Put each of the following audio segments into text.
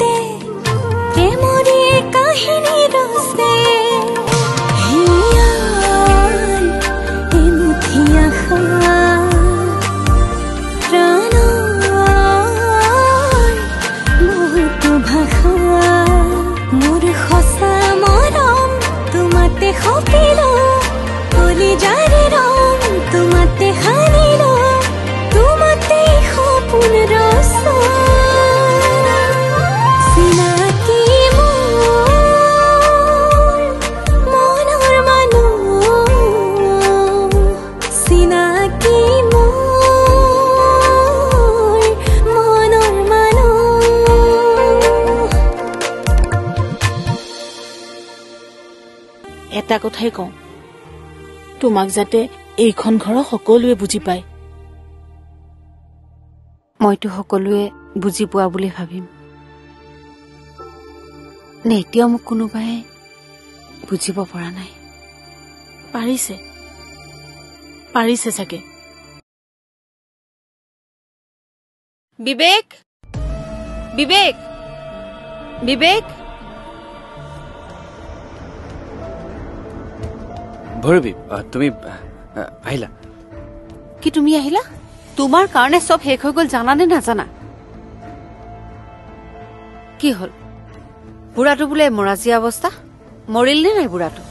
বুকুতে প্ৰেমৰে কাহিনী ৰচে হিয়াৰ এমুঠি আশা প্ৰাণৰ বহুতো ভাষা মোৰ সঁচা মৰম তোমাতে সপিলো কলিজাৰে ৰং তোমাতে সানিলো তোমাতে সপোন ৰচা চিনাকি মোৰ মনৰ মানুহ চিনাকি মোৰ মনৰ মানুহ এটা কথাই কওঁ তোমাক যাতে এইখন ঘৰৰ সকলোৱে বুজি পায় মইতো সকলোৱে বুজি পোৱা বুলি ভাবিম নে এতিয়াও মোক কোনোবাই বুজিব পৰা নাই পাৰিছে পাৰিছে চাগে বিবেক বিবেক বিবেক ভৈৰৱী তুমি আহিলা কি তুমি আহিলা তোমাৰ কাৰণে সব শেষ হৈ গ'ল জানানে নাজানা কি হ'ল বুঢ়াটো বোলে মৰাজী অৱস্থা মৰিল নে নাই বুঢ়াটো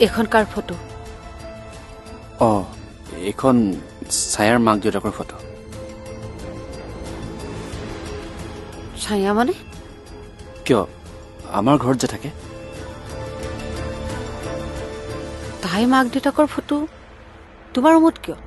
এখন কাৰ ফটো এইখন ছায়াৰ মাক দেউতাকৰ ফটো ছায়া মানে কিয় আমাৰ ঘৰত যে থাকে তাই মাক দেউতাকৰ ফটো তোমাৰ ৰুমত কিয়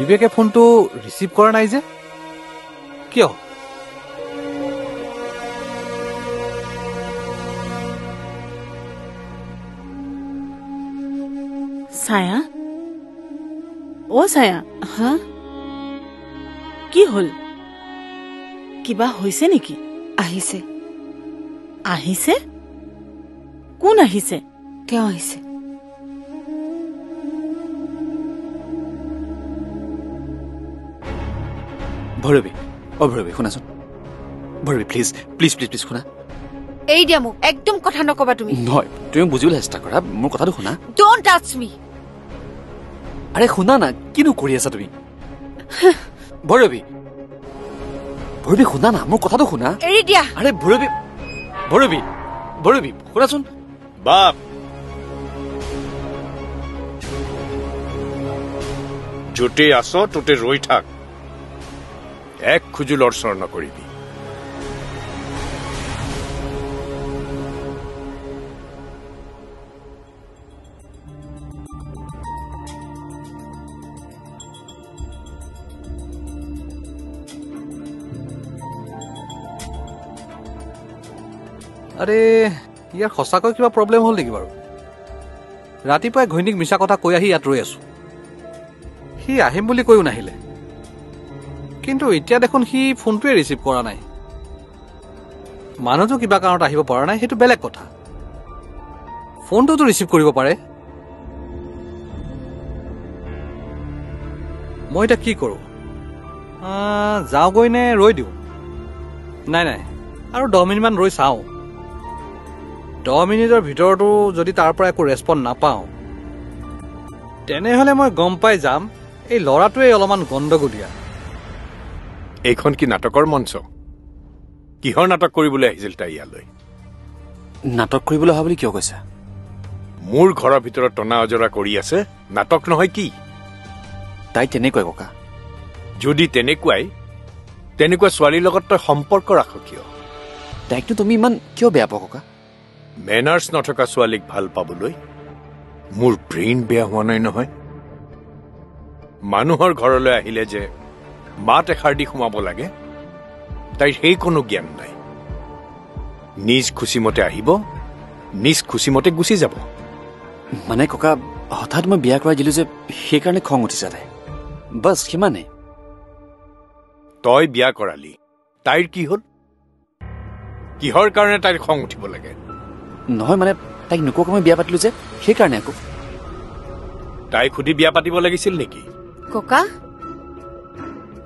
বিবেকে ফোনটো ৰিচিভ কৰা নাই যে কিয় ছায়া অ ছায়া হা কি হ'ল কিবা হৈছে নেকি আহিছে আহিছে কোন আহিছে তেওঁ আহিছে ভৈৰৱী ভৈৰৱী শুনাচোন Bhairavi please please please please শুনা এই দিয়া মোক একদম কথা নকবা তুমি নহয় তুমি বুজিবলৈ চেষ্টা কৰা মোৰ কথাটো শুনা ডোন্ট টাচ মি আৰে শুনা না কিনো কৰি আছা তুমি ভৈৰৱী ভৈৰৱী শুনা না মোৰ কথাটো শুনা এৰি দিয়া আৰে ভৈৰৱী ভৈৰৱী ভৈৰৱী শুনাচোন বাপ য'তে আছ ততে ৰৈ থাক এক খোজো লৰচৰ নকৰিবি আৰে ইয়াৰ সঁচাকৈ কিবা প্ৰব্লেম হ'ল নেকি বাৰু ৰাতিপুৱাই ঘৈণীক মিছা কথা কৈ আহি ইয়াত ৰৈ আছো সি আহিম বুলি কৈও নাহিলে কিন্তু এতিয়া দেখোন সি ফোনটোৱে ৰিচিভ কৰা নাই মানুহটো কিবা কাৰণত আহিব পৰা নাই সেইটো বেলেগ কথা ফোনটোতো ৰিচিভ কৰিব পাৰে মই এতিয়া কি কৰোঁ যাওঁগৈ নে ৰৈ দিওঁ নাই নাই আৰু 10 মিনিটমান ৰৈ চাওঁ 10 মিনিটৰ ভিতৰতো যদি তাৰ পৰা একো ৰেছপন্স নাপাওঁ তেনেহ'লে মই গম পাই যাম এই ল'ৰাটোৱে অলপমান গণ্ডগোলীয়া এইখন কি নাটকৰ মঞ্চ কিহৰ নাটক কৰিবলৈ আহিছিল তাই ইয়ালৈ নাটক কৰিবলৈ অহা বুলি কিয় কৈছা মোৰ ঘৰৰ ভিতৰত টনা অজৰা কৰি আছে নাটক নহয় কি তাই তেনেকুৱাই ককা যদি তেনেকুৱা ছোৱালীৰ লগত তই সম্পৰ্ক ৰাখ কিয় তাইকতো তুমি ইমান কিয় বেয়া পোৱা ককা মেনাৰ্ছ নথকা ছোৱালীক ভাল পাবলৈ মোৰ ব্ৰেইন বেয়া হোৱা নাই নহয়। মানুহৰ ঘৰলৈ আহিলে যে মাত এষাৰ দি সোমাব লাগে তাইৰ সেই কোনো জ্ঞান নাই। নিজ খুচিমতে আহিব, নিজ খুচিমতে গুচি যাব। মানে ককা, হঠাৎ মই বিয়া কৰাই দিলো যে সেইকাৰণে খং উঠিছে তাই, বাছ সিমানে। তই বিয়া কৰালি, তাইৰ কি হ'ল? কিহৰ কাৰণে তাইৰ খং উঠিব লাগে? নহয় মানে তাইক নোকোৱাকৈ মই বিয়া পাতিলো যে সেইকাৰণে আকৌ। তাইক সুধি বিয়া পাতিব লাগিছিল নেকি? ককা,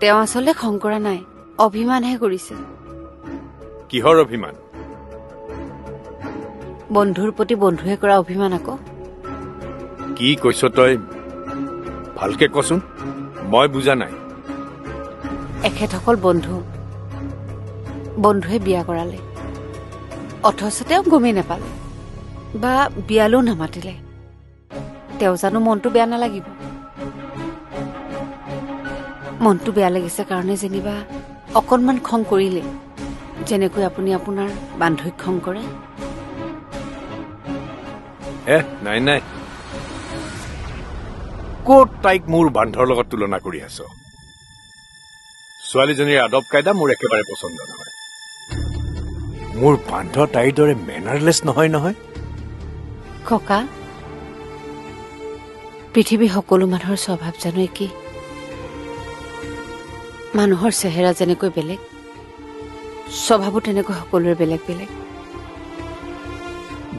তেওঁ আচলতে খং কৰা নাই, অভিমানহে কৰিছে। কিহৰ অভিমান? বন্ধুৰ প্ৰতি বন্ধুৱে কৰা অভিমান আকৌ। কি কৈছ তই? ভালকে কচোন, মই বুজা নাই। এখেতসকল বন্ধুৱে বিয়া কৰালে, অথচ তেওঁ গমেই নাপালে বা বিয়ালৈও নামাতিলে। তেওঁ জানো মনটো বেয়া নালাগিব? মনটো বেয়া লাগিছে কাৰণে যেনিবা অকণমান খং কৰিলে, যেনেকৈ আপুনি আপোনাৰ বান্ধৱীক খং কৰে। নাই নাই, ক'ত তাইক মোৰ বান্ধৰ লগত তুলনা কৰি আছ? ছোৱালীজনীৰ আদব কাইদা মোৰ একেবাৰে পচন্দ নহয়। মোৰ বান্ধ তাইৰ দৰে মেনাৰলেছ নহয় নহয়। ককা, পৃথিৱীৰ সকলো মানুহৰ স্বভাৱ জানো একেই? মানুহৰ চেহেৰা যেনেকৈ বেলেগ, স্বভাৱো তেনেকৈ সকলোৰে বেলেগ বেলেগ।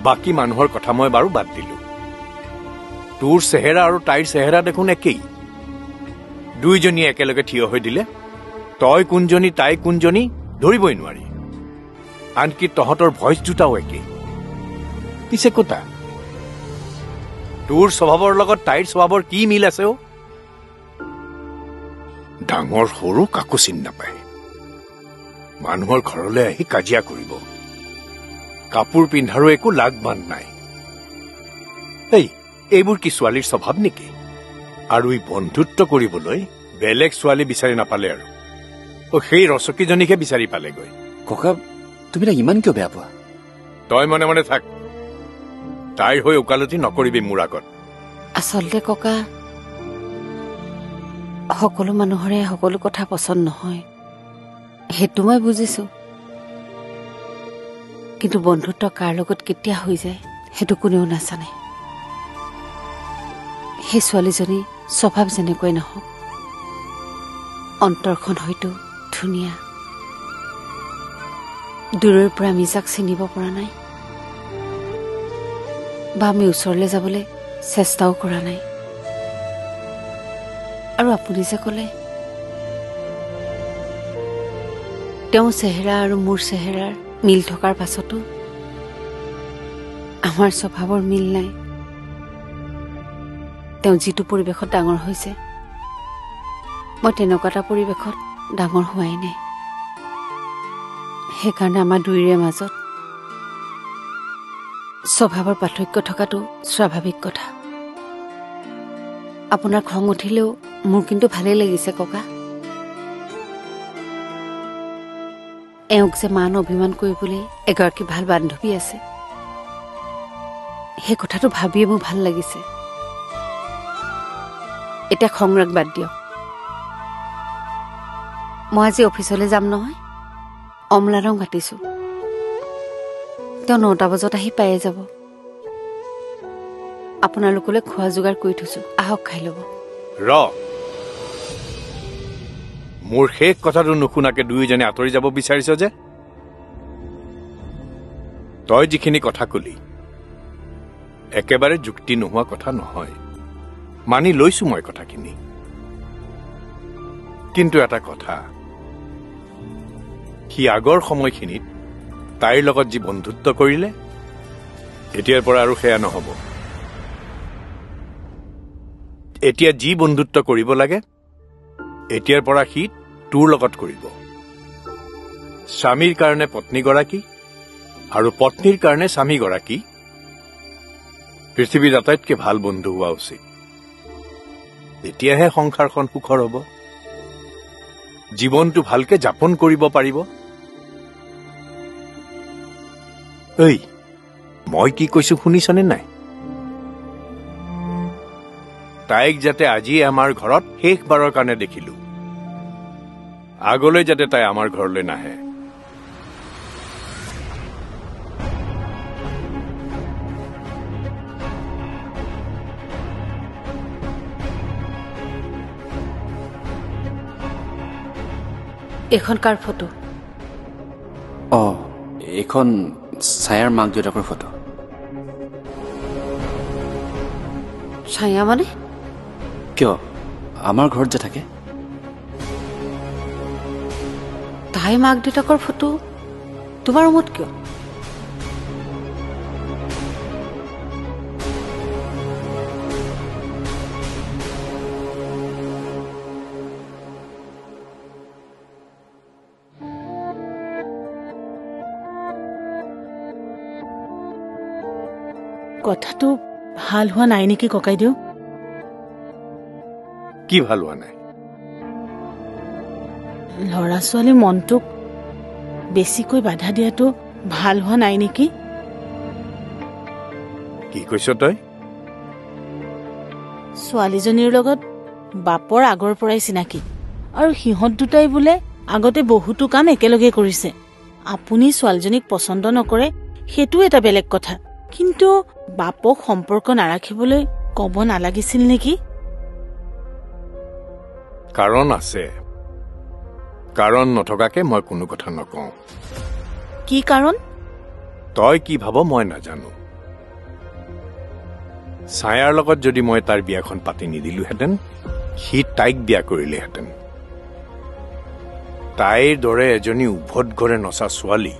বাকী মানুহৰ কথা মই বাৰু বাদ দিলো, তোৰ চেহেৰা আৰু তাইৰ চেহেৰা দেখোন একেই। দুইজনীয়ে একেলগে থিয় হৈ দিলে তই কোনজনী তাই কোনজনী ধৰিবই নোৱাৰি। আনকি তহঁতৰ ভইচ দুটাও একেই। পিছে কোটা, তোৰ স্বভাৱৰ লগত তাইৰ স্বভাৱৰ কি মিল আছে? ডাঙৰ সৰু কাকো চিন নাপায়। মানুহৰ ঘৰলৈ আহি কাজিয়া কৰিব, কাপোৰ পিন্ধাৰো একো লাগ বান নাই। এইবোৰ কি ছোৱালীৰ স্বভাৱ নেকি? আৰু ই বন্ধুত্ব কৰিবলৈ বেলেগ ছোৱালী বিচাৰি নাপালে আৰু সেই ৰচকীজনীকে বিচাৰি পালেগৈ। ককা, তুমি তাক ইমান কিয় বেয়া পোৱা? তই মনে মনে থাক, তাইৰ হৈ ওকালতি নকৰিবি মোৰ আগত। আচলতে ককা, সকলো মানুহৰে সকলো কথা পচন্দ নহয়, সেইটো মই বুজিছো। কিন্তু বন্ধুত্ব কাৰ লগত কেতিয়া হৈ যায় সেইটো কোনেও নাজানে। সেই ছোৱালীজনী স্বভাৱ যেনেকৈ নহওক, অন্তৰখন হয়তো ধুনীয়া। দূৰৰ পৰা আমি যাক চিনিব পৰা নাই বা আমি ওচৰলৈ যাবলৈ চেষ্টাও কৰা নাই। আৰু আপুনি যে ক'লে তেওঁৰ চেহেৰা আৰু মোৰ চেহেৰাৰ মিল থকাৰ পাছতো আমাৰ স্বভাৱৰ মিল নাই। তেওঁ যিটো পৰিৱেশত ডাঙৰ হৈছে, মই তেনেকুৱা এটা পৰিৱেশত ডাঙৰ হোৱাই নাই। সেইকাৰণে আমাৰ দুয়োৰে মাজত স্বভাৱৰ পাৰ্থক্য থকাটো স্বাভাৱিক কথা। আপোনাৰ খং উঠিলেও মোৰ কিন্তু ভালেই লাগিছে ককা। এওঁক যে মান অভিমান কৰিবলৈ এগৰাকী ভাল বান্ধৱী আছে, সেই কথাটো ভাবিয়ে মোৰ ভাল লাগিছে। এতিয়া খং ৰাগ বাদ দিয়ক। মই আজি অফিচলৈ যাম নহয়, অমলাৰং মাতিছো। তেওঁ 9টা বজাত আহি পায়ে যাব। আপোনালোকলৈ খোৱা যোগাৰ কৰি থৈছো, আহক খাই ল'ব। মোৰ শেষ কথাটো নুশুনাকে দুয়োজনে আঁতৰি যাব বিচাৰিছ যে? তই যিখিনি কথা কলি একেবাৰে যুক্তি নোহোৱা কথা নহয়, মানি লৈছো মই কথাখিনি। কিন্তু এটা কথা, সি আগৰ সময়খিনিত তাইৰ লগত যি বন্ধুত্ব কৰিলে, এতিয়াৰ পৰা আৰু সেয়া নহব। এতিয়া যি বন্ধুত্ব কৰিব লাগে, এতিয়াৰ পৰা সি তোৰ লগত কৰিব। স্বামীৰ কাৰণে পত্নীগৰাকী আৰু পত্নীৰ কাৰণে স্বামীগৰাকী পৃথিৱীৰ আটাইতকৈ ভাল বন্ধু হোৱা উচিত। তেতিয়াহে সংসাৰখন সুখৰ হ'ব, জীৱনটো ভালকে যাপন কৰিব পাৰিব। মই কি কৈছো শুনিছনে নাই? তাইক যাতে আজি আমাৰ ঘৰত শেষবাৰৰ কাৰণে দেখিলো, আগলৈ যাতে তাই আমাৰ ঘৰলৈ নাহে। এইখন কাৰ ফটো? এইখন ছায়াৰ মাক দেউতাকৰ ফটো। ছায়া মানে? কিয়, আমাৰ ঘৰত যে থাকে। তাই মাক দেউতাকৰ ফটো তোমাৰ ৰুমত কিয়? কথাটো ভাল হোৱা নাই নেকি ককাইদেউ? কি ভাল হোৱা নাই? ল'ৰা ছোৱালী মনটোক বেছিকৈ বাধা দিয়াটো ভাল হোৱা নাই নেকি? কি কৈছ তই? ছোৱালীজনীৰ লগত বাপৰ আগৰ পৰাই চিনাকি, আৰু সিহঁত দুটাই বোলে আগতে বহুতো কাম একেলগে কৰিছে। আপুনি ছোৱালীজনীক পচন্দ নকৰে সেইটো এটা বেলেগ কথা, কিন্তু বাপক সম্পৰ্ক নাৰাখিবলৈ কব নালাগিছিল নেকি? কাৰণ আছে, কাৰণ নথকাকে মই কোনো কথা নকওঁ। কি কাৰণ? তই কি ভাব মই নাজানো। ছায়াৰ লগত যদি মই তাৰ বিয়াখন পাতি নিদিলোহেঁতেন, সি তাইক বিয়া কৰিলেহেঁতেন। তাইৰ দৰে এজনী উভত ঘৰে নচা ছোৱালী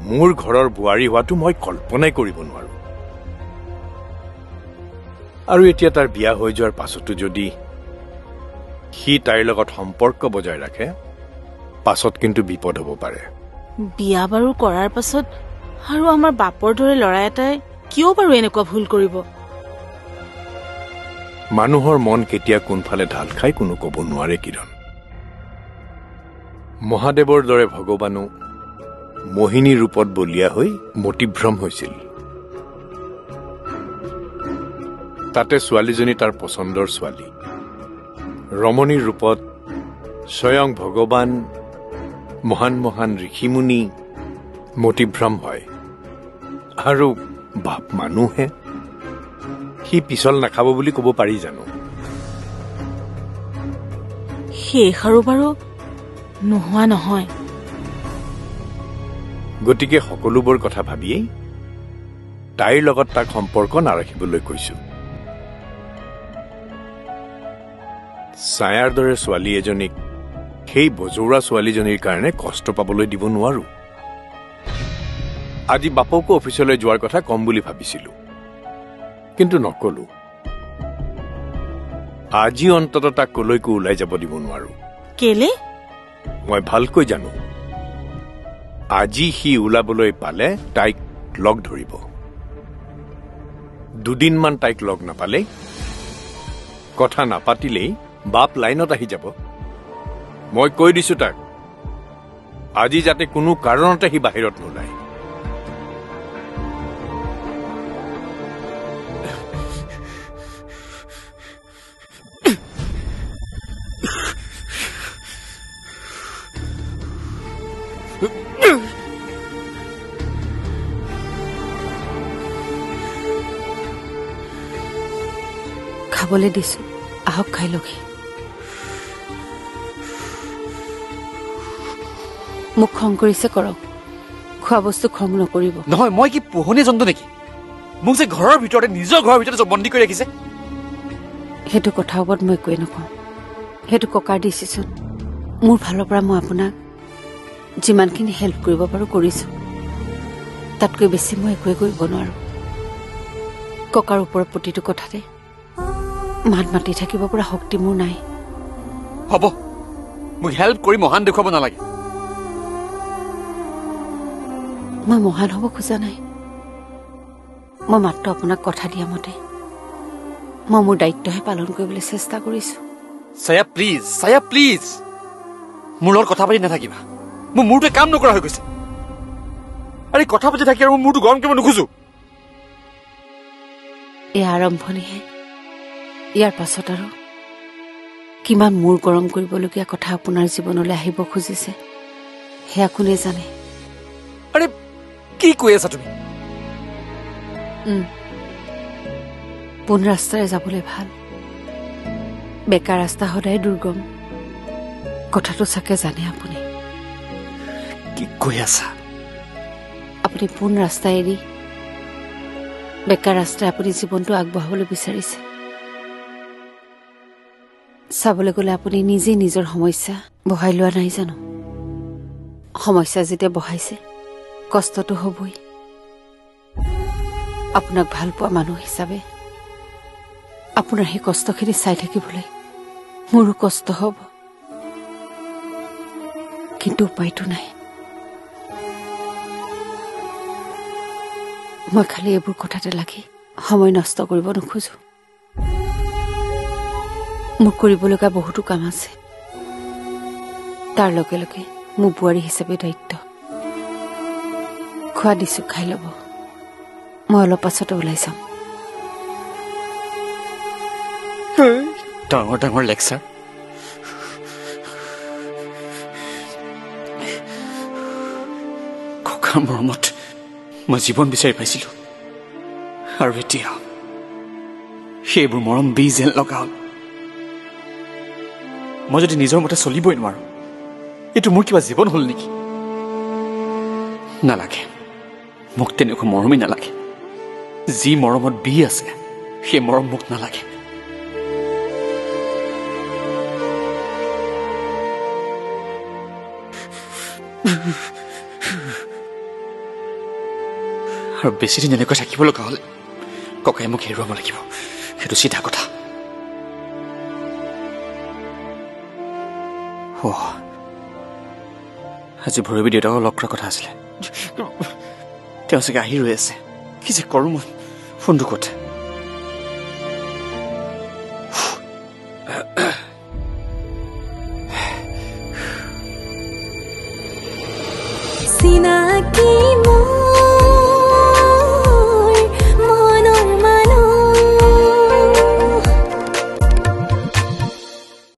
মোৰ ঘৰৰ বোৱাৰী হোৱাটো মই কল্পনাই কৰিব নোৱাৰো। আৰু এতিয়া তাৰ বিয়া হৈ যোৱাৰ পাছতো যদি সি তাইৰ লগত সম্পৰ্ক বজাই ৰাখে, পাছত কিন্তু বিপদ হ'ব পাৰে। বিয়া বাৰু কৰাৰ পাছত আৰু আমাৰ বাপৰ দৰে ল'ৰা এটাই কিয় বাৰু এনেকুৱা ভুল কৰিব? মানুহৰ মন কেতিয়া কোনফালে ঢাল খাই কোনো ক'ব নোৱাৰে কিৰণ। মহাদেৱৰ দৰে ভগৱানো মোহিনী ৰূপত বলিয়া হৈ মতিভ্ৰম হৈছিল। তাতে ছোৱালীজনী তাৰ পচন্দৰ ছোৱালী। ৰমণীৰ ৰূপত স্বয়ং ভগৱান, মহান মহান ঋষিমুনি মতিভ্ৰম হয়। আৰু বাপ মানুহে সি পিছল নাখাব বুলি ক'ব পাৰি জানো? শেষ আৰু বাৰু নোহোৱা নহয়। গতিকে সকলোবোৰ কথা ভাবিয়েই তাইৰ লগত তাক সম্পৰ্ক নাৰাখিবলৈ কৈছো। ছায়াৰ দৰে ছোৱালী এজনীক সেই বজৌৰা ছোৱালীজনীৰ কাৰণে কষ্ট পাবলৈ দিব নোৱাৰো। আজি বাপকো অফিচলৈ যোৱাৰ কথা কম বুলি ভাবিছিলো, কিন্তু নকলো। আজি অন্তত তাক কলৈকো ওলাই যাব দিব নোৱাৰো। কেলে? মই ভালকৈ জানো, আজি সি ওলাবলৈ পালে তাইক লগ ধৰিব। দুদিনমান তাইক লগ নাপালেই, কথা নাপাতিলেই বাপ লাইনত আহি যাব। মই কৈ দিছো তাক, আজি যাতে কোনো কাৰণতে সি বাহিৰত নোলায়। খাবলৈ দিছো, আহক খাই লখি। মোক খং কৰিছে কৰক, খোৱা বস্তু খং নকৰিব। নহয়, মই কি পোহনীয়া জন্তু নেকি? মোক যে ঘৰৰ ভিতৰতে, নিজৰ ঘৰৰ ভিতৰতে বন্দী কৰি ৰাখিছে। সেইটো কথাৰ ওপৰত মই একোৱে নকওঁ। সেইটো ককাৰ ডিচিছন। মোৰ ফালৰ পৰা মই আপোনাক যিমানখিনি হেল্প কৰিব পাৰো কৰিছো, তাতকৈ বেছি মই একোৱে কৰিব নোৱাৰো। ককাৰ ওপৰত প্ৰতিটো কথাতে মাত মাতি থাকিব পৰা শক্তি মোৰ নাই। হ'ব, মোক হেল্প কৰি মহান দেখুৱাব নালাগে। মই মহান হ'ব খোজা নাই। মই মাত্ৰ আপোনাক কথা দিয়া মতে মই মোৰ দায়িত্বহে পালন কৰিবলৈ চেষ্টা কৰিছো। ছায়া প্লিজ, ছায়া প্লিজ, মোৰ লগত কথা পাতি নাথাকিবা। মোৰ মূৰটোৱে কাম নকৰা হৈ গৈছে। আৰে কথা পাতি থাকি আৰু মোৰটো গৰম কৰিব নোখোজো। এই আৰম্ভণিহে, ইয়াৰ পাছত আৰু কিমান মূৰ গৰম কৰিবলগীয়া কথা আপোনাৰ জীৱনলৈ আহিব খুজিছে সেয়া কোনে জানে। আৰে কি কৈ আছা তুমি? পোন ৰাস্তাৰে যাবলৈ ভাল, বেকা ৰাস্তা সদায় দুৰ্গম, কথাটো চাগে জানে আপুনি। কি কৈ আছা? আপুনি পোন ৰাস্তা এৰি বেকা ৰাস্তাই আপুনি জীৱনটো আগবঢ়াবলৈ বিচাৰিছে। চাবলৈ গ'লে আপুনি নিজেই নিজৰ সমস্যা বহাই লোৱা নাই জানো? সমস্যা যেতিয়া বহাইছে কষ্টটো হ'বই। আপোনাক ভাল পোৱা মানুহ হিচাপে আপোনাৰ সেই কষ্টখিনি চাই থাকিবলৈ মোৰো কষ্ট হ'ব, কিন্তু উপায়টো নাই। মই খালি এইবোৰ কথাতে লাগি সময় নষ্ট কৰিব নোখোজো। মোক কৰিবলগা বহুতো কাম আছে, তাৰ লগে লগে মোৰ বোৱাৰী হিচাপে দায়িত্ব। খোৱা দিছো, খাই ল'ব, মই অলপ পাছতে ওলাই যাম। ডাঙৰ ডাঙৰ লেকচাৰ। ককাৰ মৰমত মই জীৱন বিচাৰি পাইছিলো, আৰু এতিয়া সেইবোৰ মৰম বীজ যেন লগা হ'ল। মই যদি নিজৰ মতে চলিবই নোৱাৰো, এইটো মোৰ কিবা জীৱন হ'ল নেকি? নালাগে, মোক তেনেকুৱা মৰমেই নালাগে। যি মৰমত বী আছে সেই মৰম মোক নালাগে। আৰু বেছিদিন এনেকৈ থাকিব লগা হ'লে ককাই মোক হেৰুৱাব লাগিব, সেইটো চিধা কথা। আজি ভৈৰৱী দেউতাকক লগ কৰাৰ কথা আছিলে, তেওঁ চাগে আহি ৰৈ আছে। কি যে কৰোঁ মই, ফোনটো ক'ত? চিনাকি